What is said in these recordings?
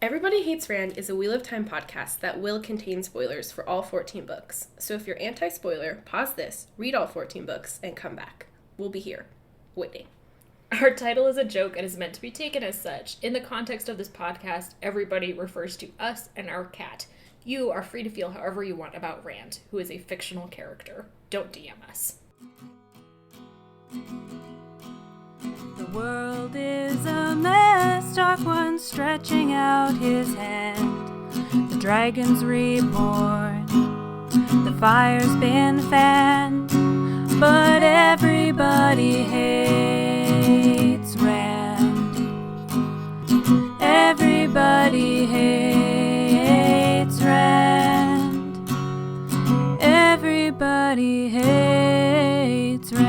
Everybody Hates Rand is a Wheel of Time podcast that will contain spoilers for all 14 books. So if you're anti-spoiler, pause this, read all 14 books, and come back. We'll be here, waiting. Our title is a joke and is meant to be taken as such. In the context of this podcast, everybody refers to us and our cat. You are free to feel however you want about Rand, who is a fictional character. Don't DM us. The world is a mess, Dark One stretching out his hand. The dragon's reborn, the fire's been fanned, but everybody hates Rand. Everybody hates Rand. Everybody hates Rand.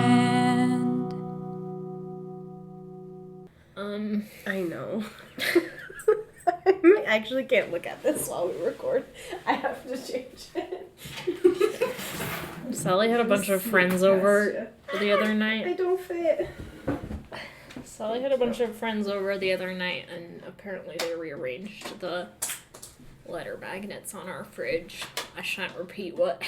I know. I actually can't look at this while we record. I have to change it. Sally had a bunch of friends over the other I night. don't fit. Sally had a bunch of friends over the other night, and apparently they rearranged the letter magnets on our fridge. I shan't repeat what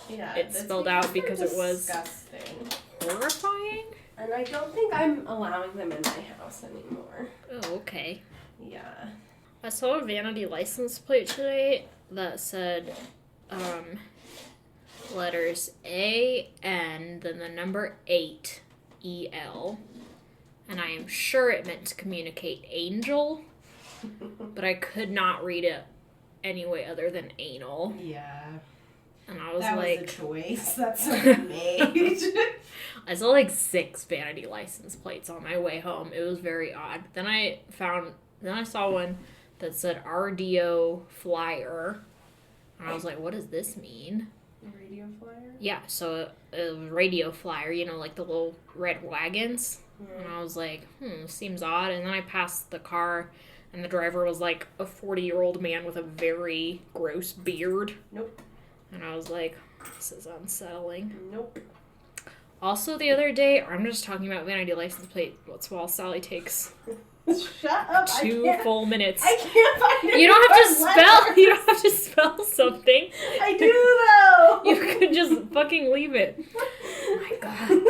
it spelled out because it was disgusting. horrifying. And I don't think I'm allowing them in my house anymore. Oh, okay. Yeah. I saw a vanity license plate today that said letters A, N, then the number 8, E, L. And I am sure it meant to communicate angel, but I could not read it any way other than anal. Yeah. And I was That like... was a choice that someone made. I saw like 6 vanity license plates on my way home. It was very odd. Then I saw one that said RDO flyer. And I was like, what does this mean? Radio flyer? Yeah, so it was radio flyer, you know, like the little red wagons. Mm. And I was like, seems odd. And then I passed the car, and the driver was like a 40-year-old man with a very gross beard. Nope. And I was like, this is unsettling. Nope. Also, the other day, I'm just talking about vanity license plate while Sally takes Shut up. 2 full minutes. I can't find it. You don't have to spell. You don't have to spell something. I do though. You could just fucking leave it. Oh my god.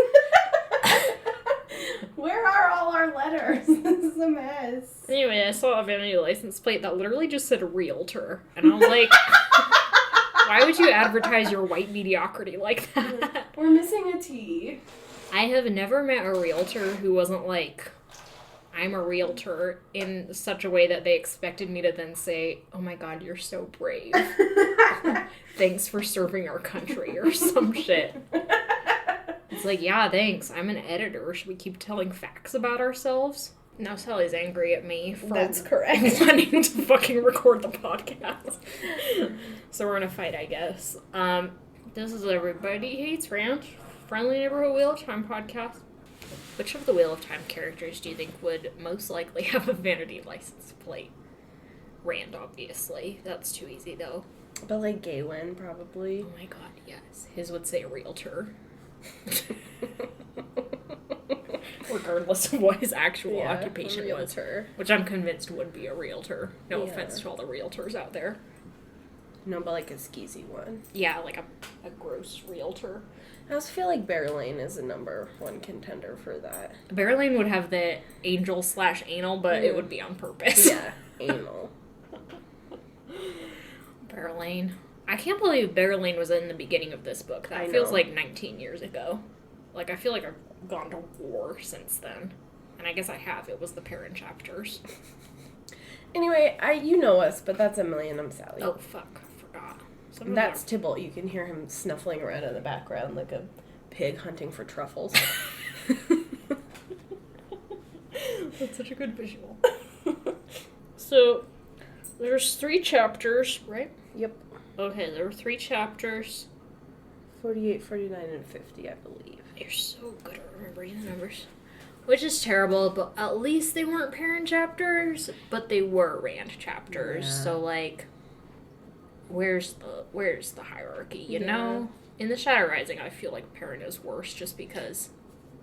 Where are all our letters? This is a mess. Anyway, I saw a vanity license plate that literally just said realtor, and I was like, why would you advertise your white mediocrity like that? We're missing a T. I have never met a realtor who wasn't like, I'm a realtor, in such a way that they expected me to then say, oh my god, you're so brave. Thanks for serving our country, or some shit. It's like, yeah, thanks. I'm an editor. Should we keep telling facts about ourselves? Now Sally's angry at me for That's correct. wanting to fucking record the podcast. So we're in a fight, I guess. This is Everybody Hates Rand, friendly neighborhood Wheel of Time podcast. Which of the Wheel of Time characters do you think would most likely have a vanity license plate? Rand, obviously. That's too easy, though. But like Gawain, probably. Oh my god, yes. His would say realtor. Regardless of what his actual occupation was. Which I'm convinced would be a realtor. No offense to all the realtors out there. No, but like a skeezy one. Yeah, like a gross realtor. I also feel like Bear Lane is a number 1 contender for that. Bear Lane would have the angel/anal, but it would be on purpose. Yeah, anal. Bear Lane. I can't believe Bear Lane was in the beginning of this book. That feels like 19 years ago. Like, I feel like I've gone to war since then. And I guess I have. It was the parent chapters. Anyway, you know us, but that's Emily and I'm Sally. Oh, fuck. Forgot. That's Tybalt. You can hear him snuffling around in the background like a pig hunting for truffles. That's such a good visual. So, there's 3 chapters, right? Yep. Okay, there were 3 chapters. 48, 49, and 50, I believe. You're so good at remembering the numbers. Which is terrible, but at least they weren't parent chapters, but they were Rand chapters. Yeah. So, like, where's the hierarchy, you know? In the Shadow Rising, I feel like parent is worse just because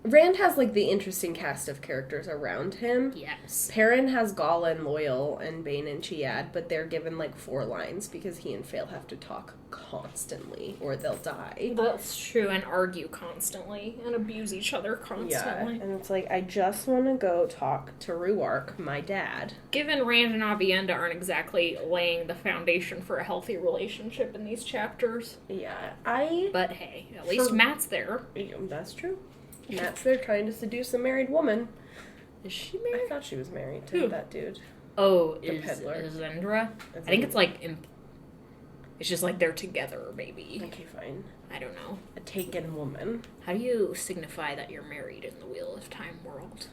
Rand has, like, the interesting cast of characters around him. Yes. Perrin has Gala and Loyal and Bane and Chiad, but they're given, like, 4 lines because he and Fail have to talk constantly or they'll die. That's true, and argue constantly and abuse each other constantly. Yeah, and it's like, I just want to go talk to Ruark, my dad. Given Rand and Avienda aren't exactly laying the foundation for a healthy relationship in these chapters. Yeah, But hey, at least Matt's there. That's true. Matt's there trying to seduce a married woman. Is she married? I thought she was married to Who? that dude. Oh, The peddler. is Zendra? I think it's like, it's just like they're together, maybe. Okay, fine. I don't know. A taken woman. How do you signify that you're married in the Wheel of Time world?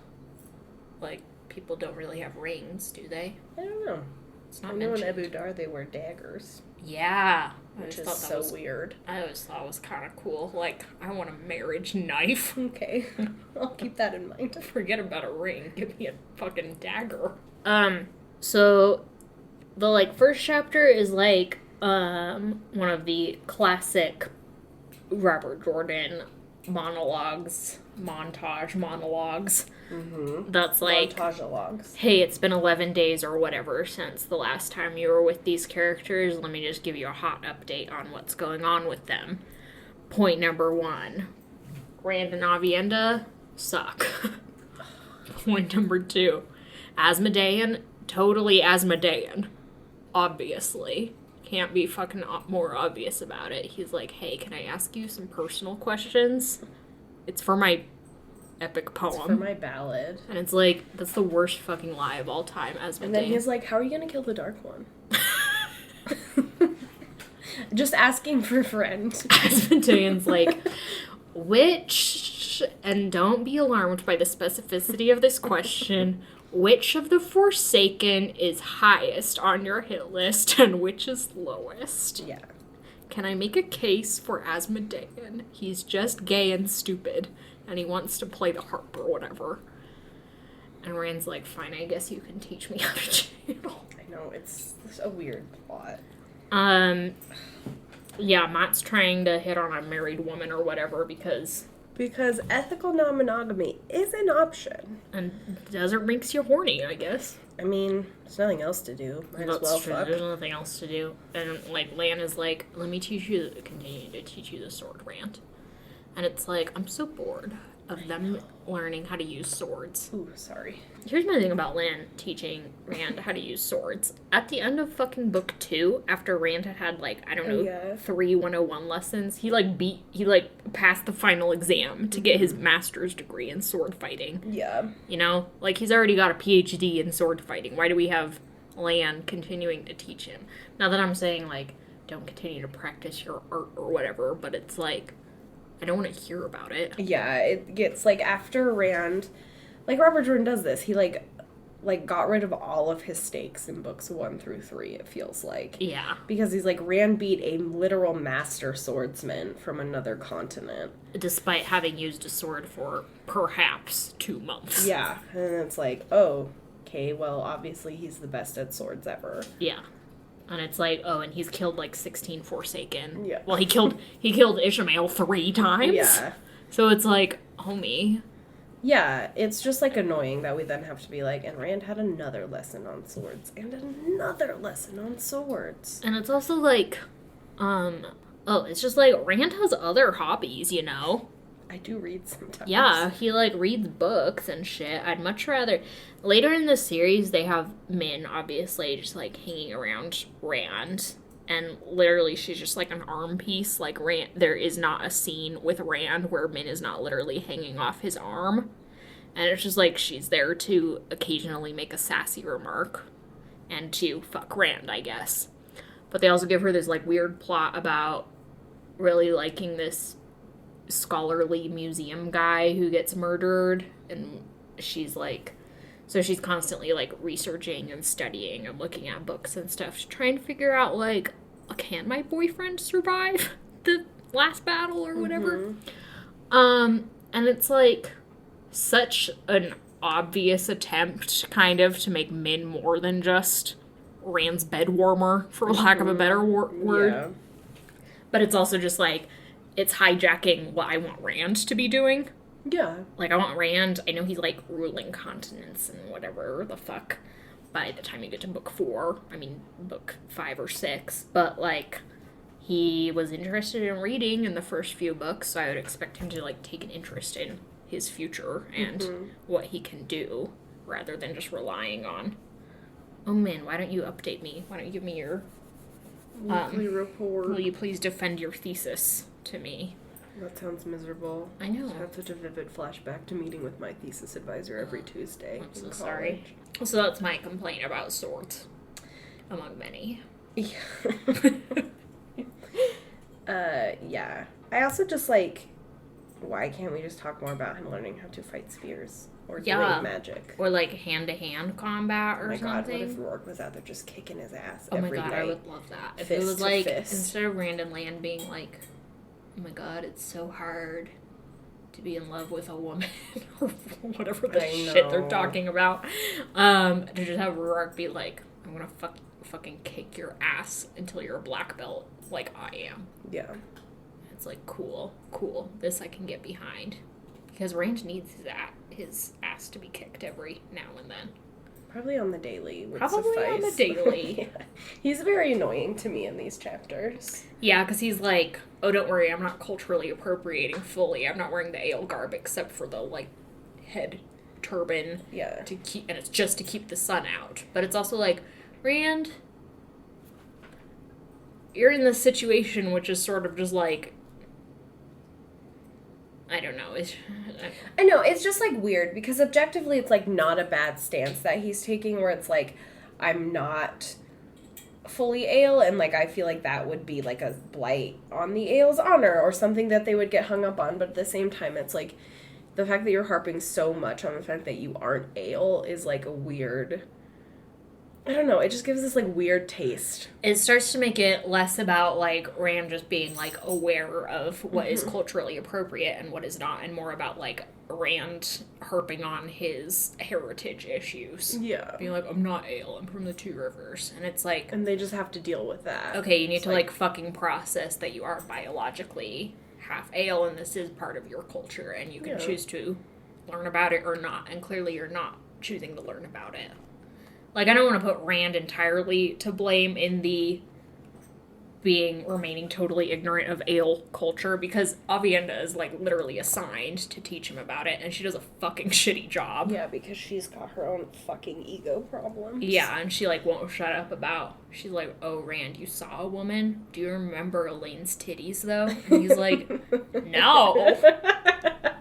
Like, people don't really have rings, do they? I don't know. It's not I know in mentioned. Abu Dar they wear daggers. Yeah. Which is so weird. I always thought it was kind of cool. Like, I want a marriage knife. Okay. I'll keep that in mind. Forget about a ring. Give me a fucking dagger. So the, like, first chapter is, like, one of the classic Robert Jordan monologues. Mm-hmm. That's like, Montage-ologues. hey, it's been 11 days or whatever since the last time you were with these characters. Let me just give you a hot update on what's going on with them. Point number 1. Rand and Avienda suck. Point number 2. Asmodean, totally Asmodean. Obviously. Can't be fucking more obvious about it. He's like, hey, can I ask you some personal questions? It's for my epic poem. It's for my ballad. And it's like, that's the worst fucking lie of all time, Asmodean. And then he's like, how are you gonna kill the Dark One? Just asking for a friend. Asmodean's like, which, and don't be alarmed by the specificity of this question, which of the Forsaken is highest on your hit list and which is lowest? Yeah. Can I make a case for Asmodean? He's just gay and stupid, and he wants to play the harp or whatever. And Rand's like, fine, I guess you can teach me how to channel. I know, it's a weird plot. Yeah, Matt's trying to hit on a married woman or whatever because ethical non-monogamy is an option. And desert makes you horny, I guess. I mean, there's nothing else to do. Might as well true. fuck. There's nothing else to do. And, like, Lan is like, let me continue to teach you the sword, Rand. And it's like, I'm so bored of them learning how to use swords. Ooh, sorry. Here's my thing about Lan teaching Rand how to use swords. At the end of fucking book 2, after Rand had like, I don't know, 3 101 lessons, he passed the final exam to get his master's degree in sword fighting. Yeah. You know? Like, he's already got a PhD in sword fighting. Why do we have Lan continuing to teach him? Not that I'm saying, like, don't continue to practice your art or whatever, but it's like, I don't want to hear about it. Yeah, it gets, like, after Rand, like, Robert Jordan does this. He, like, got rid of all of his stakes in books 1 through 3, it feels like. Yeah. Because he's like, Rand beat a literal master swordsman from another continent. Despite having used a sword for perhaps 2 months. Yeah, and it's like, oh, okay, well, obviously he's the best at swords ever. Yeah. And it's like, oh, and he's killed like 16 Forsaken. Yeah. Well, he killed Ishmael 3 times. Yeah. So it's like, homie. Yeah, it's just, like, annoying that we then have to be like, and Rand had another lesson on swords, and another lesson on swords. And it's also like, it's just like, Rand has other hobbies, you know? I do read sometimes. Yeah, he, like, reads books and shit. I'd much rather... Later in the series, they have Min, obviously, just, like, hanging around Rand. And literally, she's just, like, an arm piece. Like, Rand... There is not a scene with Rand where Min is not literally hanging off his arm. And it's just, like, she's there to occasionally make a sassy remark. And to fuck Rand, I guess. But they also give her this, like, weird plot about really liking this scholarly museum guy who gets murdered, and she's like, so she's constantly like researching and studying and looking at books and stuff, she's trying to figure out like, can my boyfriend survive the last battle or whatever. And it's like such an obvious attempt kind of to make Min more than just Rand's bed warmer, for lack of a better word. Yeah. But it's also just like, it's hijacking what I want Rand to be doing. Yeah. Like, I want Rand, I know he's, like, ruling continents and whatever the fuck by the time you get to book 4. I mean, book 5 or 6. But, like, he was interested in reading in the first few books, so I would expect him to, like, take an interest in his future and what he can do, rather than just relying on, oh man, why don't you update me? Why don't you give me your weekly report? Will you please defend your thesis to me? That sounds miserable. I know. I have such a vivid flashback to meeting with my thesis advisor every Tuesday. I'm so sorry. So that's my complaint about swords, among many. Yeah. Yeah. I also just, like, why can't we just talk more about him learning how to fight spears? Or doing magic? Or, like, hand-to-hand combat or something. Oh my god, what if Rourke was out there just kicking his ass every day? Oh my god, I would love that. If it was, like, instead of Rand and Land being like, oh my god, it's so hard to be in love with a woman, or whatever the shit they're talking about, to just have Rourke be like, I'm gonna fucking kick your ass until you're a black belt, like I am. Yeah. It's like, cool. This I can get behind. Because Rand needs his ass to be kicked every now and then. Probably on the daily would Probably suffice. on the daily. Yeah. He's very annoying to me in these chapters. Yeah, because he's like, oh, don't worry, I'm not culturally appropriating fully. I'm not wearing the ale garb except for the, like, head turban. Yeah. And it's just to keep the sun out. But it's also like, Rand, you're in this situation which is sort of just like, I don't know. I know, it's just, like, weird, because objectively it's, like, not a bad stance that he's taking, where it's, like, I'm not fully ale, and, like, I feel like that would be, like, a blight on the ale's honor, or something that they would get hung up on, but at the same time, it's, like, the fact that you're harping so much on the fact that you aren't ale is, like, a weird... I don't know, it just gives this, like, weird taste. It starts to make it less about, like, Rand just being, like, aware of what is culturally appropriate and what is not, and more about, like, Rand harping on his heritage issues. Yeah. Being like, I'm not ale, I'm from the Two Rivers. And it's like... And they just have to deal with that. Okay, you need to, like, fucking process that you are biologically half ale, and this is part of your culture, and you can choose to learn about it or not, and clearly you're not choosing to learn about it. Like, I don't want to put Rand entirely to blame in the remaining totally ignorant of ale culture, because Aviendha is, like, literally assigned to teach him about it, and she does a fucking shitty job. Yeah, because she's got her own fucking ego problems. Yeah, and she, like, won't shut up about, she's like, oh, Rand, you saw a woman? Do you remember Elaine's titties, though? And he's like, no,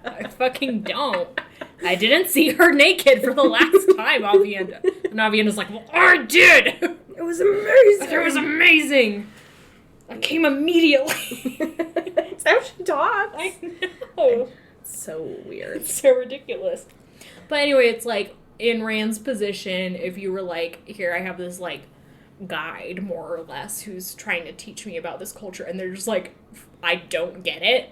I fucking don't. I didn't see her naked for the last time, Aviendha. And Aviendha's like, well, I did! It was amazing! It was amazing! I came immediately. That's how she talks. I know. So weird. It's so ridiculous. But anyway, it's like, in Rand's position, if you were like, here, I have this, like, guide, more or less, who's trying to teach me about this culture, and they're just like, I don't get it,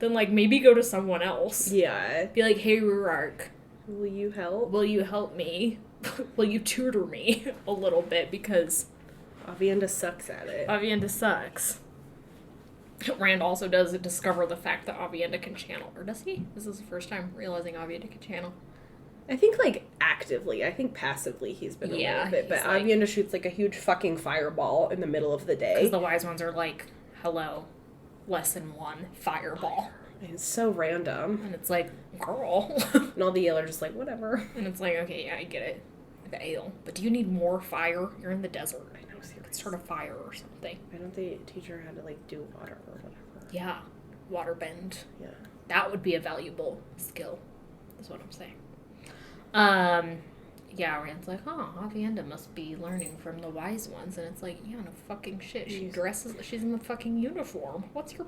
then, like, maybe go to someone else. Yeah. Be like, hey, Rurark. Will you help? Will you help me? Will you tutor me a little bit, because... Aviendha sucks at it. Aviendha sucks. Rand also does discover the fact that Aviendha can channel. Or does he? This is the first time realizing Aviendha can channel. I think, like, actively. I think passively he's been aware of it. But Aviendha shoots, like, a huge fucking fireball in the middle of the day. Because the wise ones are like, hello, lesson 1, fireball. It's so random. And it's like, girl. And all the yell are just like, whatever. And it's like, okay, yeah, I get it. The ale. But do you need more fire? You're in the desert. I know, seriously. Start a fire or something. Why don't they teach her how to, like, do water or whatever? Yeah. Water bend. Yeah. That would be a valuable skill. That's what I'm saying. Yeah, Rand's like, oh, Aviendha must be learning from the wise ones. And it's like, yeah, no fucking shit. She's in the fucking uniform. What's your...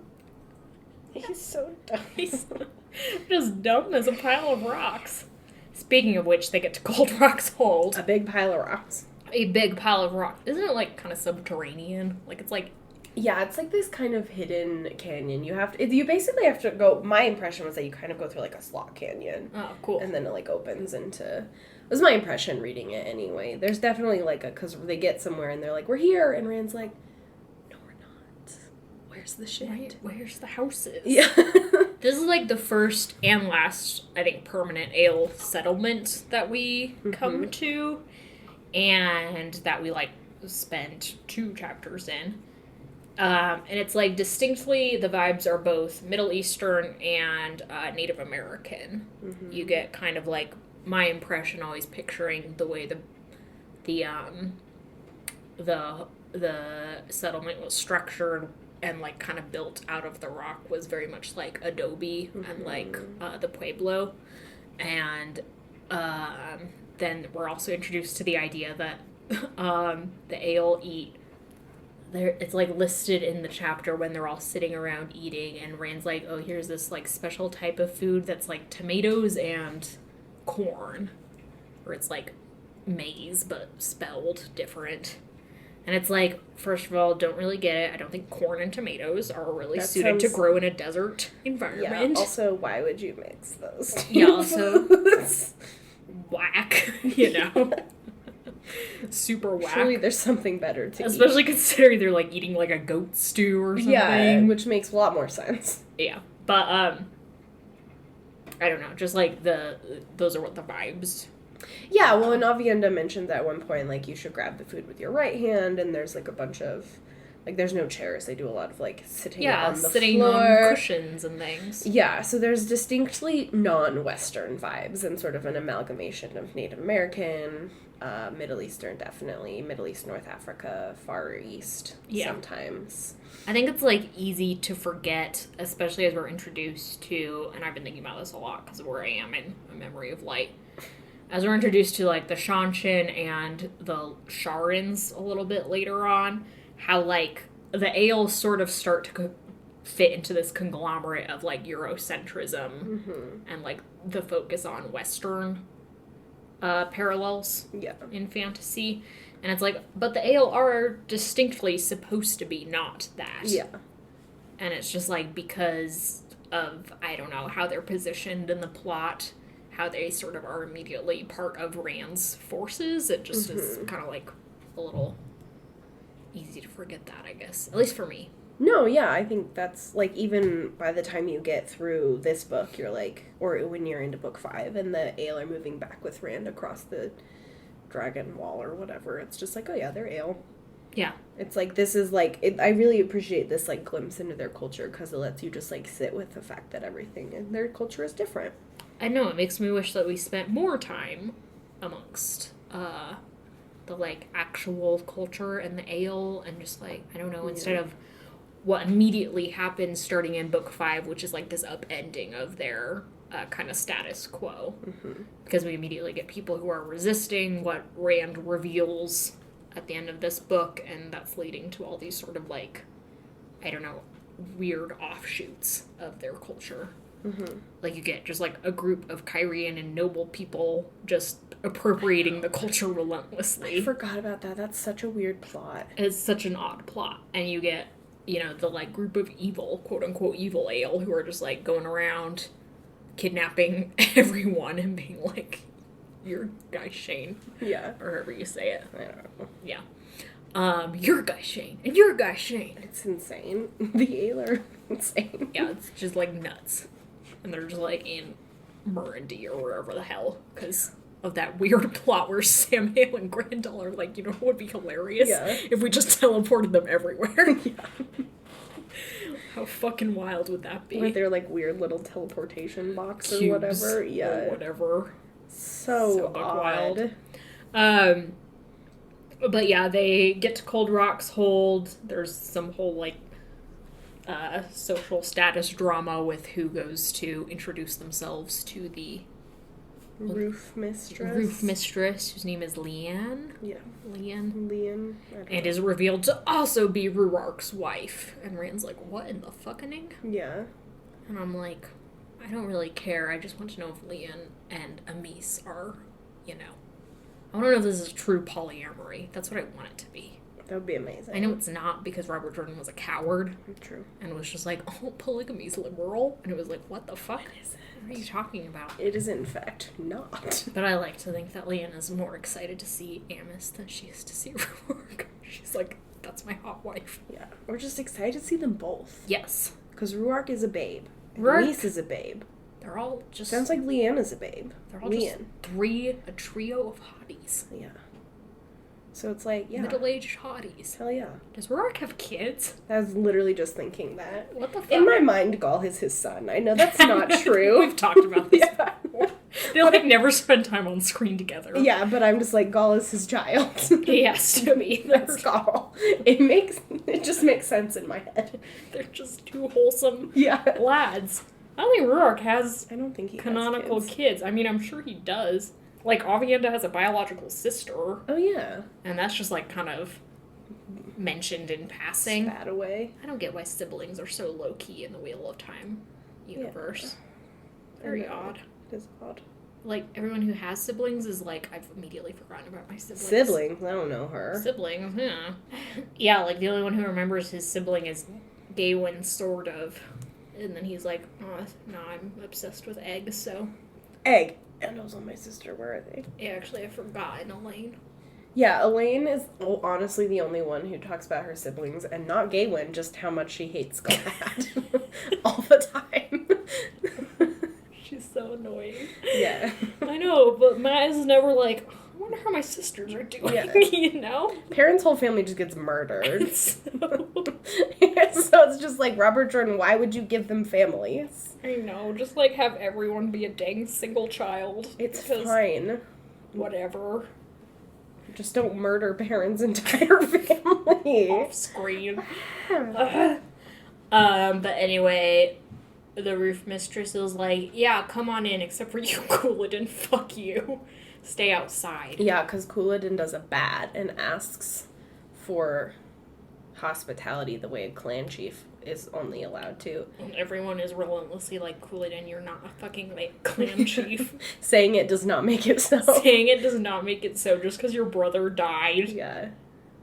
He's so dumb. He's just dumb as a pile of rocks. Speaking of which, they get to Gold Rock's hold. A big pile of rocks. A big pile of rocks. Isn't it, like, kind of subterranean? Like, it's like... Yeah, it's like this kind of hidden canyon. You basically have to go... My impression was that you kind of go through, like, a slot canyon. Oh, cool. And then it, like, opens into... It was my impression reading it anyway. There's definitely, like, because they get somewhere and they're like, we're here. And Rand's like, no, we're not. We're Where's the shit? Where's the houses? Yeah. This is like the first and last, I think, permanent ale settlement that we come to, and that we like spend 2 chapters in. And it's like distinctly the vibes are both Middle Eastern and Native American. You get kind of like my impression, always picturing the way the settlement was structured and like kind of built out of the rock was very much like adobe and like the Pueblo. And then we're also introduced to the idea that the ale it's like listed in the chapter when they're all sitting around eating, and Rand's like, oh, here's this like special type of food that's like tomatoes and corn, or it's like maize but spelled different. And it's like, first of all, don't really get it. I don't think corn and tomatoes are really suited to grow in a desert environment. Yeah, also, why would you mix those two Yeah, also, foods? whack, you know? Super whack. Surely there's something better to Especially considering they're like eating like a goat stew or something. Yeah, which makes a lot more sense. Yeah, but I don't know, just like those are what the vibes. Yeah, well, and Avienda mentioned at one point, like, you should grab the food with your right hand, and there's, like, a bunch of, like, there's no chairs. They do a lot of, like, sitting on the sitting floor. on cushions and things. Yeah, so there's distinctly non-Western vibes and sort of an amalgamation of Native American, Middle Eastern, definitely, Middle East, North Africa, Far East, sometimes. I think it's, like, easy to forget, especially as we're introduced to, and I've been thinking about this a lot because of where I am in A Memory of Light, as we're introduced to, like, the Shanshin and the Sharins a little bit later on, how, like, the ales sort of start to fit into this conglomerate of, like, Eurocentrism and, like, the focus on Western parallels in fantasy. And it's like, but the ale are distinctly supposed to be not that. Yeah. And it's just, like, because of, I don't know, how they're positioned in the plot, how they sort of are immediately part of Rand's forces. It just is kind of like a little easy to forget that, I guess. At least for me. No, yeah, I think that's, like, even by the time you get through this book, you're like, or when you're into book 5 and the ale are moving back with Rand across the dragon wall or whatever, it's just like, oh yeah, they're ale. Yeah. It's like, this is like, I really appreciate this, like, glimpse into their culture because it lets you just, like, sit with the fact that everything in their culture is different. I know, it makes me wish that we spent more time amongst the, like, actual culture and the ale, and just, like, I don't know, instead of what immediately happens starting in book 5, which is, like, this upending of their kind of status quo. Because we immediately get people who are resisting what Rand reveals at the end of this book, and that's leading to all these sort of, like, I don't know, weird offshoots of their culture. Like, you get just, like, a group of Kyrian and noble people just appropriating the culture relentlessly. I forgot about that. That's such a weird plot. It's such an odd plot. And you get, you know, the, like, group of evil, quote-unquote evil ale, who are just, like, going around kidnapping everyone and being like, you're Guy Shane. Yeah. Or however you say it. I don't know. Yeah. You're Guy Shane, and you're Guy Shane. It's insane. The ale are insane. Yeah, it's just, like, nuts. And they're just, like, in Murandy or wherever the hell, because of that weird plot where Sam Hale and Grandal are like, you know what would be hilarious? If we just teleported them everywhere. How fucking wild would that be? With their, like, weird little teleportation box or whatever. Or whatever. So odd. Wild. But yeah, they get to Cold Rock's hold. There's some whole, like, social status drama with who goes to introduce themselves to the Roofmistress, whose name is Leanne. Yeah. Leanne. And is revealed to also be Ruark's wife. And Rand's like, what in the fucking? Yeah. And I'm like, I don't really care. I just want to know if Leanne and Amis are, you know. I want to know if this is true polyamory. That's what I want it to be. That would be amazing. I know it's not, because Robert Jordan was a coward. True. And was just like, oh, polygamy's liberal. And it was like, what the fuck? What are you talking about? It is, in fact, not. But I like to think that Leanne is more excited to see Amos than she is to see Rourke. She's like, that's my hot wife. Yeah. We're just excited to see them both. Yes. Because Ruark is a babe. Ruark- Reese is a babe. They're all just... Sounds like Leanna's a babe. They're all just a trio of hotties. Yeah. So it's like, yeah. Middle-aged hotties. Hell yeah. Does Ruark have kids? I was literally just thinking that. What the fuck? In my mind, Gaul is his son. I know that's not true. We've talked about this. Yeah. They, like, never spend time on screen together. Yeah, but I'm just like, Gaul is his child. He has to be. That's Gaul. It just makes sense in my head. They're just two wholesome Yeah. lads. I don't think Ruark has I don't think he canonical has kids. I mean, I'm sure he does. Like, Avienda has a biological sister. Oh, yeah. And that's just, like, kind of mentioned in passing. Spat away. I don't get why siblings are so low-key in the Wheel of Time universe. Yeah. Very odd. It is odd. Like, everyone who has siblings is like, I've immediately forgotten about my siblings. Siblings? I don't know her. Siblings, yeah. Yeah, like, the only one who remembers his sibling is Gavin, sort of. And then he's like, oh, no, I'm obsessed with eggs, so... Egg. And also my sister, where are they? Yeah, actually, I forgot. And Elaine. Yeah, Elaine is honestly the only one who talks about her siblings, and not Gawain, just how much she hates Galahad. All the time. She's so annoying. Yeah. I know, but Matt is never like, I wonder how my sisters are doing, Yeah. you know? Perrin's whole family just gets murdered. So it's just like, Robert Jordan, why would you give them families? I know, just like have everyone be a dang single child. It's because fine. Whatever. Just don't murder Perrin's entire family. Off screen. But anyway, the roof mistress is like, yeah, come on in, except for you, Couladin, fuck you. Stay outside. Yeah, because Couladin does a bad and asks for hospitality the way a clan chief is only allowed to. And everyone is relentlessly like, Couladin, you're not a fucking like clan chief. Saying it does not make it so. Saying it does not make it so. Just because your brother died Yeah.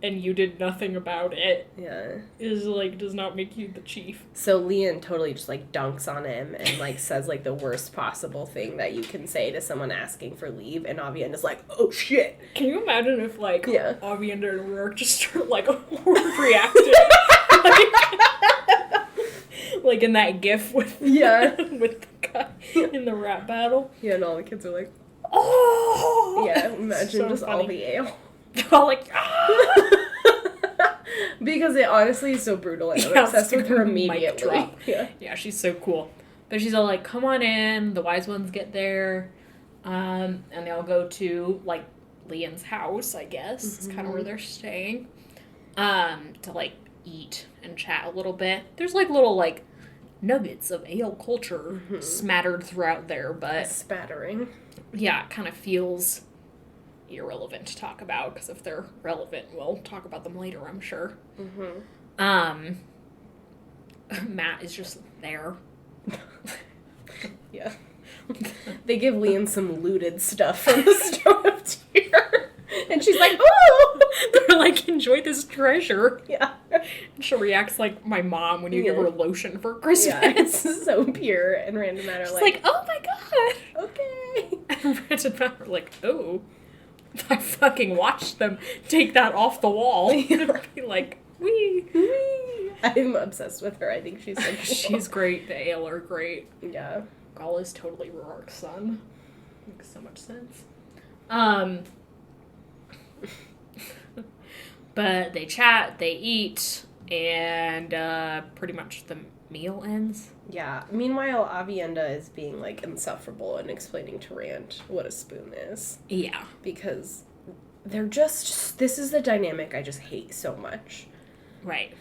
and you did nothing about it Yeah. is like, does not make you the chief. So Leon totally just like dunks on him and like says like the worst possible thing that you can say to someone asking for leave, and Avienda's like, oh shit. Can you imagine if like Yeah. Avienda and Rourke just start like reacting? Like in that gif with Yeah. with the guy in the rap battle. Yeah, and all the kids are like, Oh yeah, imagine so just all funny. the ale. All like Because it honestly is so brutal, and I'm Yeah, obsessed with her mic immediately. drop. Yeah. Yeah, she's so cool. But she's all like, come on in, the wise ones get there. And they all go to like Leon's house, I guess. It's kind of where they're staying. To like eat and chat a little bit. There's like little like nuggets of ale culture smattered throughout there, but Spattering. yeah, it kind of feels irrelevant to talk about, because if they're relevant, we'll talk about them later, I'm sure. Matt is just there. Yeah. They give Leon some looted stuff from the Stone of Tear. And she's like, oh! They're like, enjoy this treasure. Yeah. And she reacts like my mom when you give her lotion for Christmas. Yeah, it's so pure, and Random Matter She's like, oh my god. okay. And Random Matter like, oh. I fucking watched them take that off the wall. And be like, wee. I'm obsessed with her. I think she's so cool. She's great. The ale are great. Yeah. Gaul is totally Rourke's son. Makes so much sense. But they chat, they eat, and pretty much the meal ends. Yeah. Meanwhile, Avienda is being, like, insufferable and explaining to Rand what a spoon is. Yeah. Because they're just... This is the dynamic I just hate so much. Right.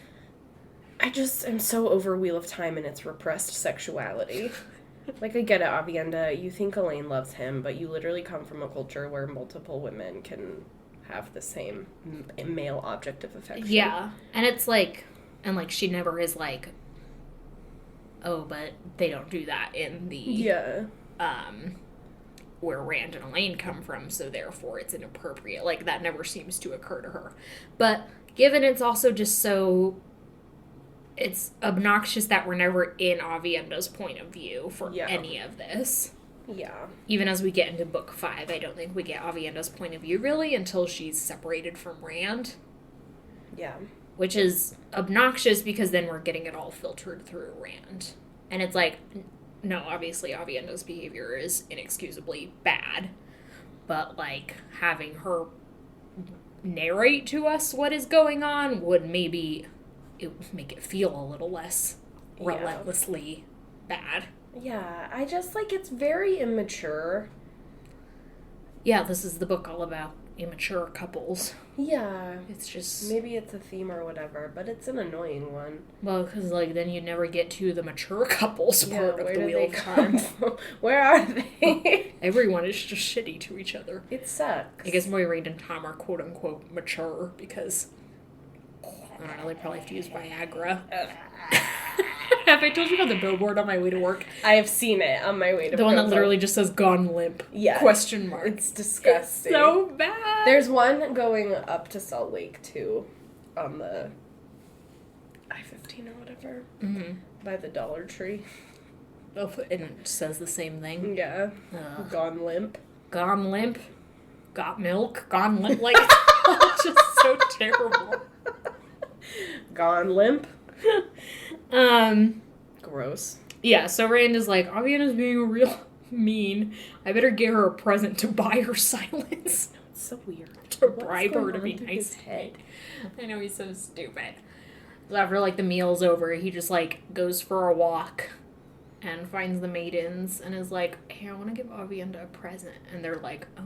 I just am so over Wheel of Time and its repressed sexuality. Like, I get it, Avienda. You think Elaine loves him, but you literally come from a culture where multiple women can have the same male object of affection. Yeah. And it's like... And, like, she never is like... Oh, but they don't do that in the... Yeah. Where Rand and Elaine come from, so therefore it's inappropriate. Like, that never seems to occur to her. But, given it's also just so... It's obnoxious that we're never in Avienda's point of view for any of this. Yeah. Even as we get into book 5, I don't think we get Avienda's point of view, really, until she's separated from Rand. Yeah. Which is obnoxious because then we're getting it all filtered through Rand. And it's like, no, obviously Avienda's behavior is inexcusably bad. But, like, having her narrate to us what is going on would maybe it would make it feel a little less relentlessly bad. Yeah, I just, like, it's very immature. Yeah, this is the book all about immature couples. Yeah. It's just... Maybe it's a theme or whatever, but it's an annoying one. Well, because, like, then you never get to the mature couples part of the Wheel of Time. Where are they? Everyone is just shitty to each other. It sucks. I guess Moiraine and Tom are quote-unquote mature because, I don't know, they probably have to use Viagra. Have I told you about the billboard on my way to work? I have seen it on my way to The one that literally just says "Gone Limp." Yeah. Question mark. It's disgusting. It's so bad. There's one going up to Salt Lake too, on the I-15 or whatever, by the Dollar Tree. Oh, and it says the same thing. Yeah. Gone limp. Gone limp. Got milk. Gone limp. Like, it's just so terrible. Gone limp. Gross. Yeah, so Rand is like, Avienda's being a real mean. I better get her a present to buy her silence. It's so weird. To bribe her to be nice to me. I know, he's so stupid. So after, like, the meal's over, he just, like, goes for a walk and finds the maidens and is like, hey, I want to give Avienda a present. And they're like, oh,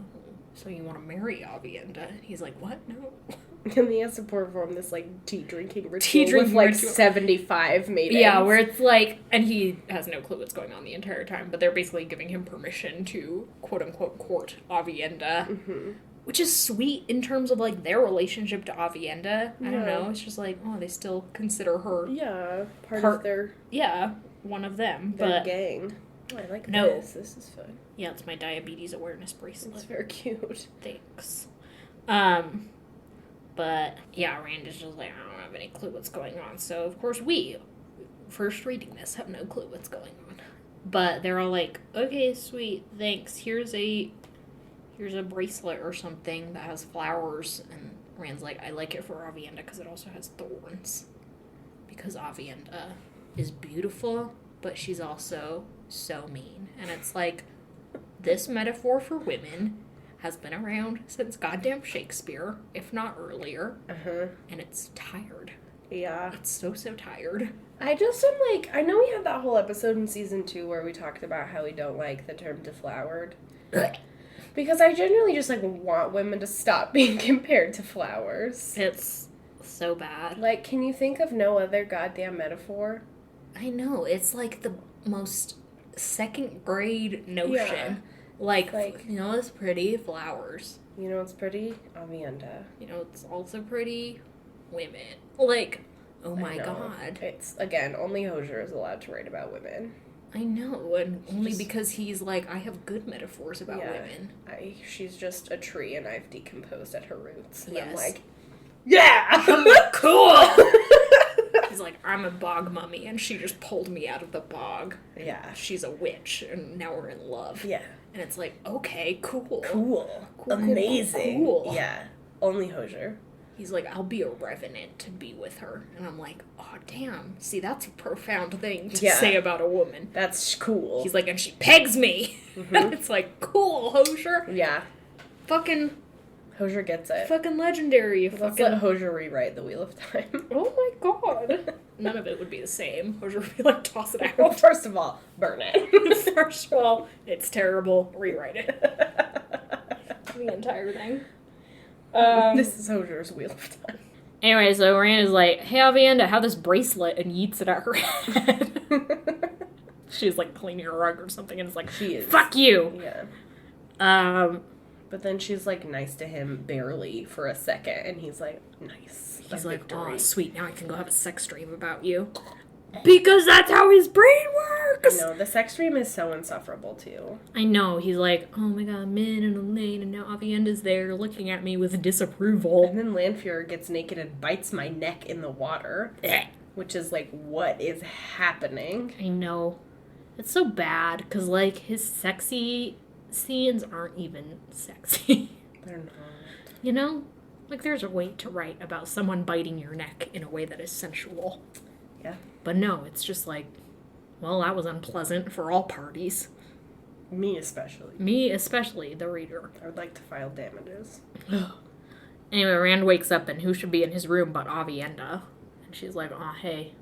so you want to marry Avienda? And he's like, what? No. And he has to perform this, like, tea-drinking ritual with, like, 75 maidens. Yeah, where it's like, and he has no clue what's going on the entire time, but they're basically giving him permission to, quote-unquote, court Avienda, which is sweet in terms of, like, their relationship to Avienda. I don't know, it's just like, oh, they still consider her... Yeah, part of their... Yeah, one of them, their but... gang. Oh, I like No. this. This is fun. Yeah, it's my diabetes awareness bracelet. It's very cute. Thanks. But, yeah, Rand is just like, I don't have any clue what's going on. So, of course, we, first reading this, have no clue what's going on. But they're all like, okay, sweet, thanks. Here's a bracelet or something that has flowers. And Rand's like, I like it for Avienda because it also has thorns. Because Avienda is beautiful, but she's also so mean. And it's like, this metaphor for women has been around since goddamn Shakespeare, if not earlier. And it's tired. Yeah. It's so tired. I just am like, I know we had that whole episode in season 2 where we talked about how we don't like the term deflowered. Because I genuinely just, like, want women to stop being compared to flowers. It's so bad. Like, can you think of no other goddamn metaphor? I know. It's like the most second grade notion. Yeah. Like, you know, it's pretty flowers. You know what's pretty? Avienda. You know, it's also pretty women. Like, oh my god. It's, again, only Hozier is allowed to write about women. I know, and only because he's like, I have good metaphors about women. She's just a tree and I've decomposed at her roots. And Yes. I'm like, yeah! I'm like, cool! He's like, I'm a bog mummy, and she just pulled me out of the bog. Yeah. She's a witch, and now we're in love. Yeah. And it's like, okay, cool. Cool. Amazing. Cool. Yeah. Only Hozier. He's like, I'll be a revenant to be with her. And I'm like, oh, damn. See, that's a profound thing to say about a woman. That's cool. He's like, and she pegs me. And it's like, cool, Hozier. Yeah. Fucking... Hozier gets it. Fucking legendary. Let's let Hozier rewrite the Wheel of Time. Oh my god. None of it would be the same. Hozier would be like, toss it out. Well, first of all, burn it. First of all, it's terrible. Rewrite it. The entire thing. This is Hozier's Wheel of Time. Anyway, so Rand is like, hey, Avienda, have this bracelet, and yeets it at her head. She's like cleaning a rug or something, and it's like, She is. fuck you. Yeah. But then she's like nice to him barely for a second, and he's like, nice. He's like, victory. oh, sweet, now I can go have a sex dream about you. Because that's how his brain works! No, the sex dream is so insufferable, too. I know, he's like, oh my god, men in a lane, and now Avienda's there looking at me with disapproval. And then Lanfear gets naked and bites my neck in the water. Which is like, what is happening? I know. It's so bad, because, like, his sexy scenes aren't even sexy. They're not. You know? Like, there's a way to write about someone biting your neck in a way that is sensual. Yeah. But no, it's just like, well, that was unpleasant for all parties. Me especially. Me especially, the reader. I would like to file damages. Anyway, Rand wakes up, and who should be in his room but Avienda? And she's like, hey,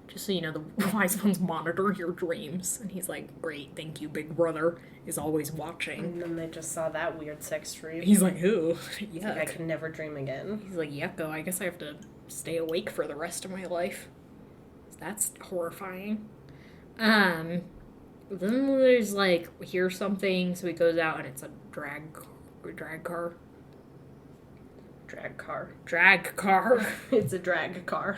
just so you know, the wise ones monitor your dreams. And he's like, great, thank you, big brother is always watching. And then they just saw that weird sex dream. He's like, who? Yuck. Like, I can never dream again. He's like, yucko, I guess I have to stay awake for the rest of my life. That's horrifying. Then there's like, here's something, so he goes out and it's a drag car. Drag car. It's a drag car.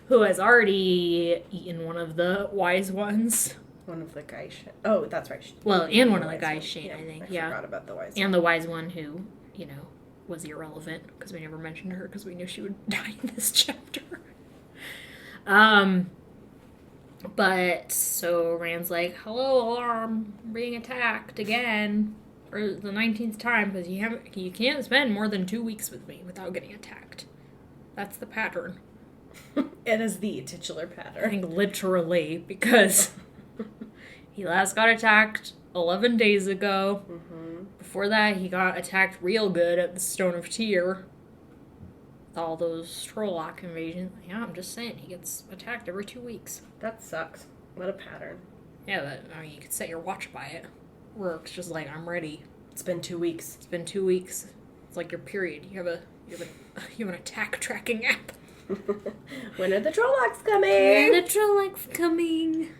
Who has already eaten one of the wise ones. One of the guys. Oh, that's right. Well, and one of the guys, Shane, I think. I forgot about the wise one. And the wise one who, you know, was irrelevant because we never mentioned her because we knew she would die in this chapter. But, so Rand's like, hello, alarm, being attacked again for the 19th time because you can't spend more than 2 weeks with me without getting attacked. That's the pattern. It is the titular pattern. I think literally, because he last got attacked 11 days ago. Mm-hmm. Before that, he got attacked real good at the Stone of Tyr. With all those Trolloc invasions. Yeah, I'm just saying, he gets attacked every 2 weeks. That sucks. What a pattern. Yeah, you could set your watch by it. Works just like, I'm ready. It's been 2 weeks. It's been 2 weeks. It's like your period. You have an attack tracking app. When are the Trollocs coming? When are the Trollocs coming?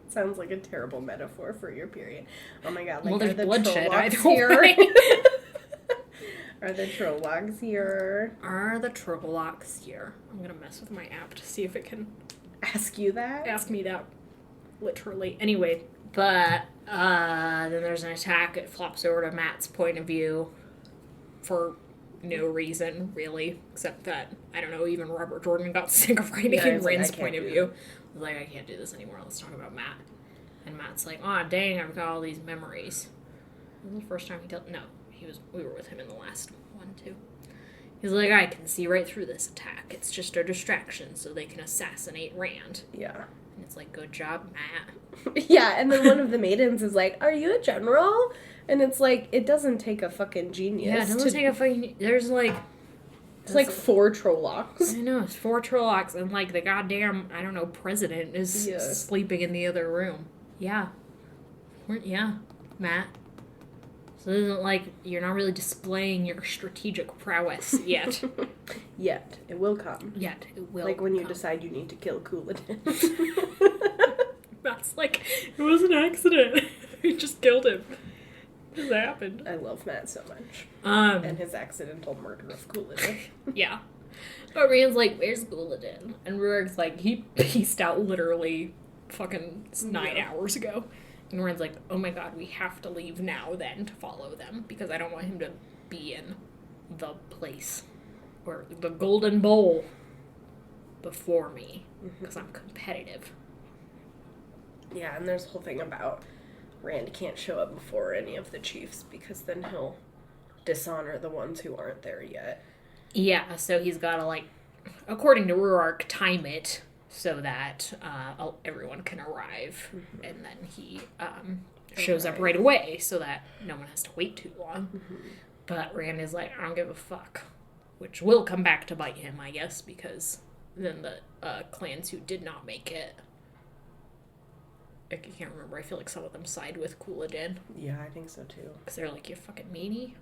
Sounds like a terrible metaphor for your period. Oh my god, like, well, there's are the bloodshed Trollocs either way. Are the Trollocs here? Are the Trollocs here? I'm gonna mess with my app to see if it can ask you that. Ask me that. Literally. Anyway, but then there's an attack. It flops over to Matt's point of view for no reason, really, except that, I don't know, even Robert Jordan got sick of writing in Rand's point of view. I was like, I can't do this anymore, let's talk about Matt. And Matt's like, oh, dang, I've got all these memories. This was the first time we were with him in the last one, too. He's like, I can see right through this attack. It's just a distraction so they can assassinate Rand. Yeah. And it's like, good job, Matt. Yeah, and then one of the maidens is like, are you a general? And it's like, it doesn't take a fucking genius. Yeah, it doesn't take a fucking... There's like... It's like 4 Trollocs. I know, it's 4 Trollocs, and like the goddamn, I don't know, president is sleeping in the other room. Yeah. Yeah, Matt. So it isn't like you're not really displaying your strategic prowess yet. Yet. It will come. Yet. It will Like when you decide you need to kill Couladin. That's like, it was an accident. We just killed him. This happened. I love Matt so much. And his accidental murder of Couladin. Yeah. But Rand's like, where's Couladin? And Rurik's like, he pieced out literally fucking 9 hours ago. And Rand's like, oh my god, we have to leave now then to follow them. Because I don't want him to be in the place. Or the Golden Bowl before me. Because I'm competitive. Yeah, and there's a whole thing about Rand can't show up before any of the chiefs because then he'll dishonor the ones who aren't there yet. Yeah, so he's got to, like, according to Ruark, time it so that everyone can arrive. Mm-hmm. And then he shows up right away so that no one has to wait too long. Mm-hmm. But Rand is like, I don't give a fuck. Which will come back to bite him, I guess, because then the clans who did not make it, I can't remember. I feel like some of them side with Couladin. Yeah, I think so too. Because they're like, you fucking meanie.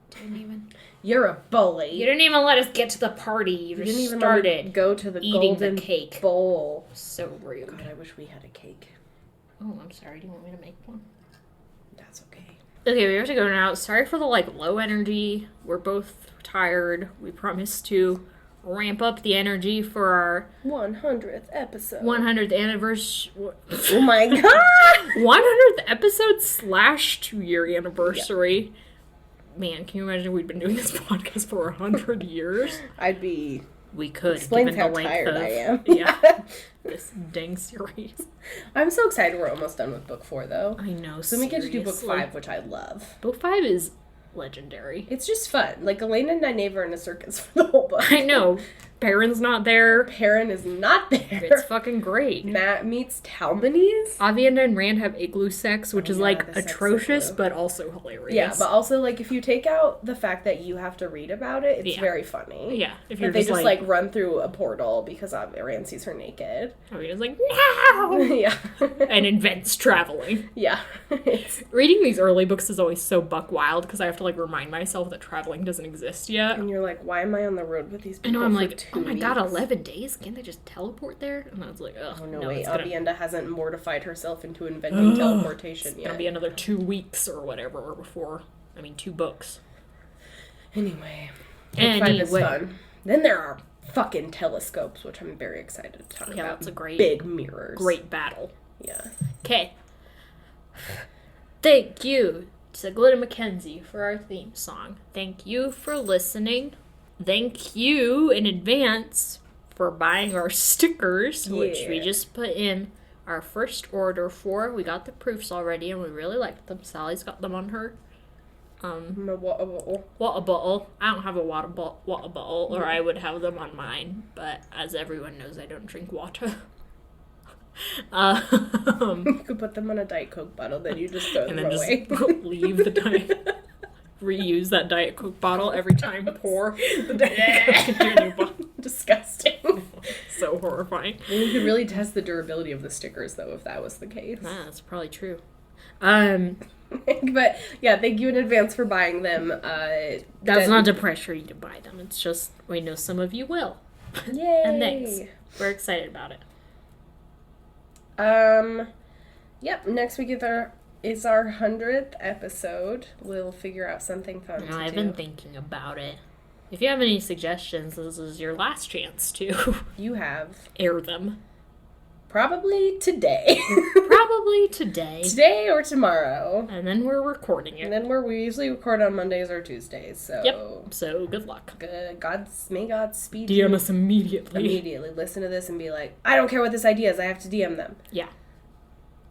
Didn't even. You're a bully. You didn't even let us get to the party. You didn't even started go to the eating golden the cake bowl. So rude. God, I wish we had a cake. Oh, I'm sorry. Do you want me to make one? That's okay. Okay, we have to go now. Sorry for the low energy. We're both tired. We promised to ramp up the energy for our 100th episode. 100th anniversary. Oh my god! 100th episode / 2-year anniversary. Yep. Man, can you imagine we'd been doing this podcast for 100 years? I'd be We could, Explains given how the length tired of I am. yeah, this dang series. I'm so excited we're almost done with book 4, though. I know, So we get to do book seriously. 5, which I love. Book 5 is legendary. It's just fun. Like, Elena and Nynaeve are in a circus for the whole book. I know. Perrin's not there. Perrin is not there. It's fucking great. Matt meets Talmanes. Avienda and Rand have igloo sex, which is, yeah, like, the sex atrocious, igloo. but also hilarious. Yeah, but also, like, if you take out the fact that you have to read about it, it's Yeah. very funny. Yeah, if But you're they just, just, like, run through a portal because Rand sees her naked. Avienda's like, no! Yeah. And invents traveling. Yeah. Reading these early books is always so buck wild, because I have to, like, remind myself that traveling doesn't exist yet. And you're like, why am I on the road with these I people know, I'm for like, 2 oh my god, weeks? 11 days? Can't they just teleport there? And I was like, oh, Oh, no, no, wait. it's gonna, Avienda hasn't mortified herself into inventing teleportation it's yet. gonna be another 2 weeks or whatever before, 2 books. Anyway. Book 5 is Anyway. fun. Then there are fucking telescopes, which I'm very excited to talk Yeah, about. that's a great, Big mirrors. great battle. Yeah. Okay. Thank you to Glenna Mackenzie for our theme song. Thank you for listening. Thank you in advance for buying our stickers, which we Yeah. just put in our first order for. We got the proofs already, and we really liked them. Sally's got them on her water bottle. I don't have a water bottle, or I would have them on mine. But as everyone knows, I don't drink water. You could put them on a Diet Coke bottle, then you just throw And them then away. just leave the Diet, reuse that Diet Coke bottle every time, pour the Diet Coke into your new bottle. Disgusting. So horrifying. You could really test the durability of the stickers, though, if that was the case. That's probably true. But, yeah, thank you in advance for buying them. That's not to pressure you to buy them. It's just, we know some of you will. Yay! And thanks. We're excited about it. Yep, next week is our 100th episode. We'll figure out something fun to I've do. been thinking about it. If you have any suggestions, this is your last chance to You have. air them. Probably today. Probably today. Today or tomorrow. And then we're recording And it. then we usually record on Mondays or Tuesdays, so... Yep. So good luck. May God speed DM you. us immediately. Immediately listen to this and be like, I don't care what this idea is, I have to DM them. Yeah.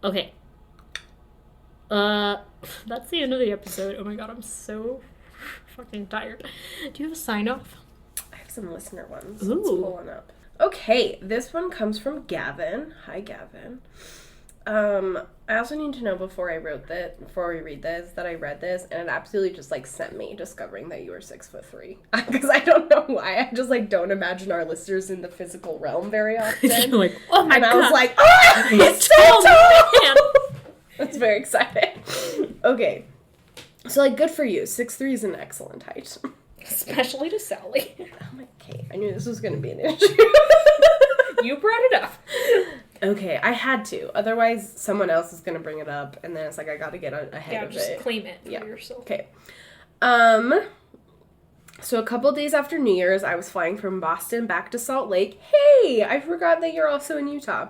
Okay. That's the end of the episode. Oh my god, I'm so fucking tired. Do you have a sign off? I have some listener ones. Ooh. Let's pull one up. Okay, this one comes from Gavin. Hi, Gavin. I also need to know before we read this, that I read this, and it absolutely just, like, sent me discovering that you were 6'3". Because I don't know why. I just, like, don't imagine our listeners in the physical realm very often. You're like, oh my and god. I was like, oh, he's so tall! That's very exciting. Okay. So, like, good for you. 6'3" is an excellent height. Especially to Sally. Okay, I knew this was going to be an issue. You brought it up. Okay, I had to. Otherwise, someone else is going to bring it up, and then it's like I got to get ahead of just it. claim it for Yeah. yourself. Okay. So a couple days after New Year's, I was flying from Boston back to Salt Lake. Hey, I forgot that you're also in Utah.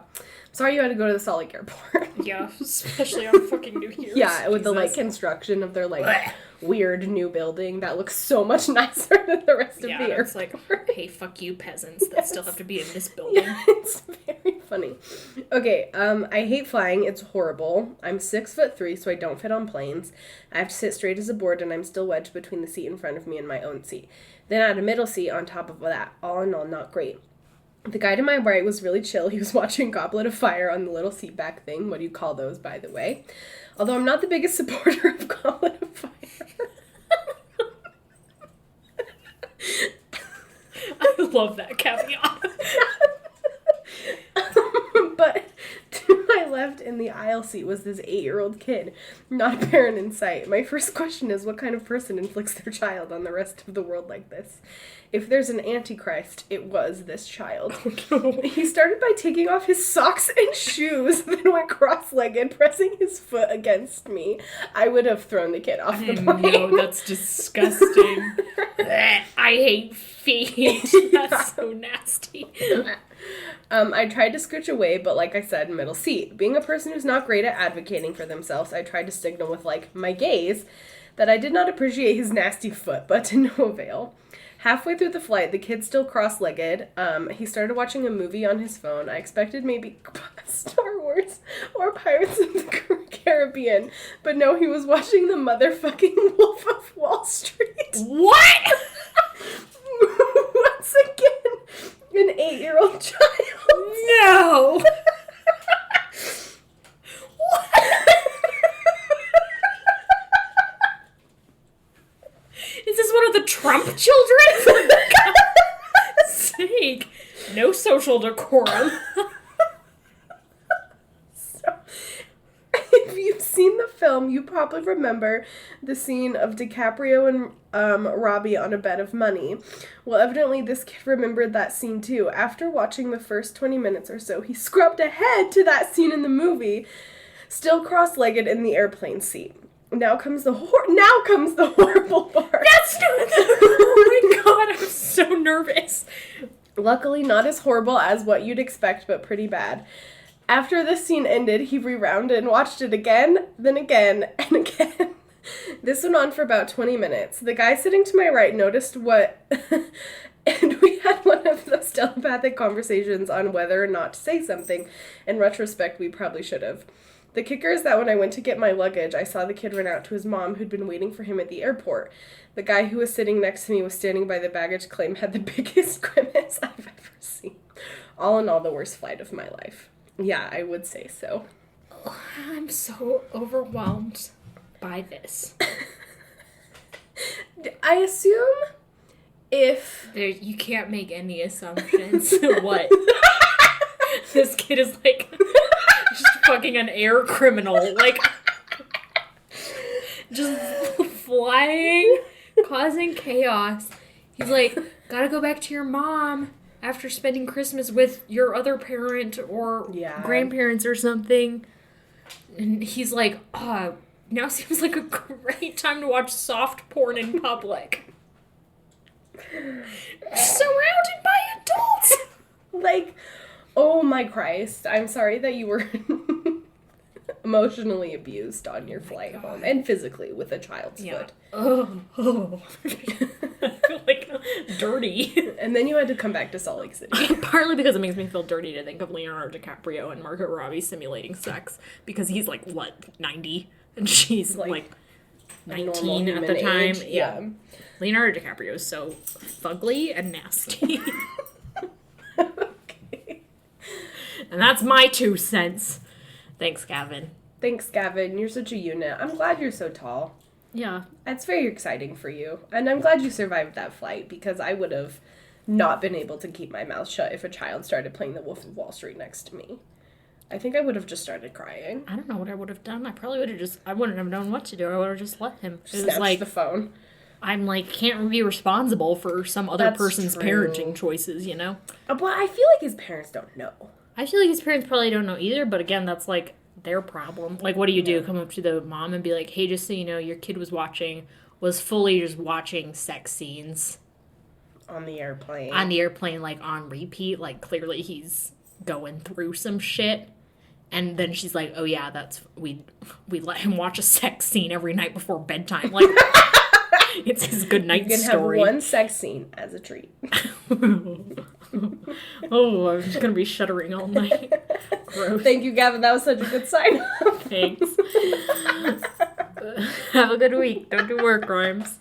Sorry you had to go to the Salt Lake airport. Yeah, especially on fucking New Year's. Yeah, with the, like, Jesus. construction of their, like, weird new building that looks so much nicer than the rest of Yeah, the it's airport. like, hey, fuck you peasants that still have to be in this building. Yeah, it's very funny. Okay, I hate flying. It's horrible. I'm 6'3", so I don't fit on planes. I have to sit straight as a board, and I'm still wedged between the seat in front of me and my own seat. Then I had a middle seat on top of that. All in all, not great. The guy to my right was really chill. He was watching Goblet of Fire on the little seat back thing. What do you call those, by the way? Although I'm not the biggest supporter of Goblet of Fire. I love that caveat. But to my left in the aisle seat was this 8-year-old kid, not a parent in sight. My first question is, what kind of person inflicts their child on the rest of the world like this? If there's an antichrist, it was this child. He started by taking off his socks and shoes, then went cross-legged, pressing his foot against me. I would have thrown the kid off the plane. No, that's disgusting. I hate feet. That's so nasty. I tried to scooch away, but like I said, middle seat. Being a person who's not great at advocating for themselves, I tried to signal with, like, my gaze that I did not appreciate his nasty foot, but to no avail. Halfway through the flight, the kid's still cross-legged. He started watching a movie on his phone. I expected maybe Star Wars or Pirates of the Caribbean, but no, he was watching the motherfucking Wolf of Wall Street. What? Once again, an 8-year-old child. No. Is this one of the Trump children? For God's sake. No social decorum. So, if you've seen the film, you probably remember the scene of DiCaprio and Robbie on a bed of money. Well, evidently this kid remembered that scene too. After watching the first 20 minutes or so, he scrubbed ahead to that scene in the movie, still cross-legged in the airplane seat. Now comes the horrible part. That's not oh my god, I'm so nervous. Luckily, not as horrible as what you'd expect, but pretty bad. After this scene ended, he rewound and watched it again, then again, and again. This went on for about 20 minutes. The guy sitting to my right noticed what... and we had one of those telepathic conversations on whether or not to say something. In retrospect, we probably should have. The kicker is that when I went to get my luggage, I saw the kid run out to his mom, who'd been waiting for him at the airport. The guy who was sitting next to me was standing by the baggage claim, had the biggest grimace I've ever seen. All in all, the worst flight of my life. Yeah, I would say so. I'm so overwhelmed by this. I assume if... You can't make any assumptions. What? This kid is like... just fucking an air criminal, like, just flying, causing chaos. He's like, gotta go back to your mom after spending Christmas with your other parent or grandparents or something. And he's like, now seems like a great time to watch soft porn in public. Surrounded by adults! Like... Oh my Christ, I'm sorry that you were emotionally abused on your flight home, and physically with a child's foot. Oh. I feel like dirty. And then you had to come back to Salt Lake City. Partly because it makes me feel dirty to think of Leonardo DiCaprio and Margot Robbie simulating sex, because he's like, what, 90? And she's like 19 at the time. Age. Yeah. Leonardo DiCaprio is so fugly and nasty. And that's my 2 cents. Thanks, Gavin. Thanks, Gavin. You're such a unit. I'm glad you're so tall. Yeah. That's very exciting for you. And I'm glad you survived that flight, because I would have not been able to keep my mouth shut if a child started playing The Wolf of Wall Street next to me. I think I would have just started crying. I don't know what I would have done. I probably would have I wouldn't have known what to do. I would have just let him. It Snatched was like the phone. I'm like, can't be responsible for some other person's parenting choices, you know? Well, I feel like his parents don't know. I feel like his parents probably don't know either, but again, that's like their problem. Like, what do you do? Come up to the mom and be like, hey, just so you know, your kid was fully just watching sex scenes. On the airplane. On the airplane, like, on repeat. Like, clearly he's going through some shit. And then she's like, oh yeah, we let him watch a sex scene every night before bedtime. Like, it's his good night story. You can have one sex scene as a treat. Oh, I'm just going to be shuddering all night. Gross. Thank you, Gavin. That was such a good sign. Thanks. Have a good week. Don't do work, Rhymes.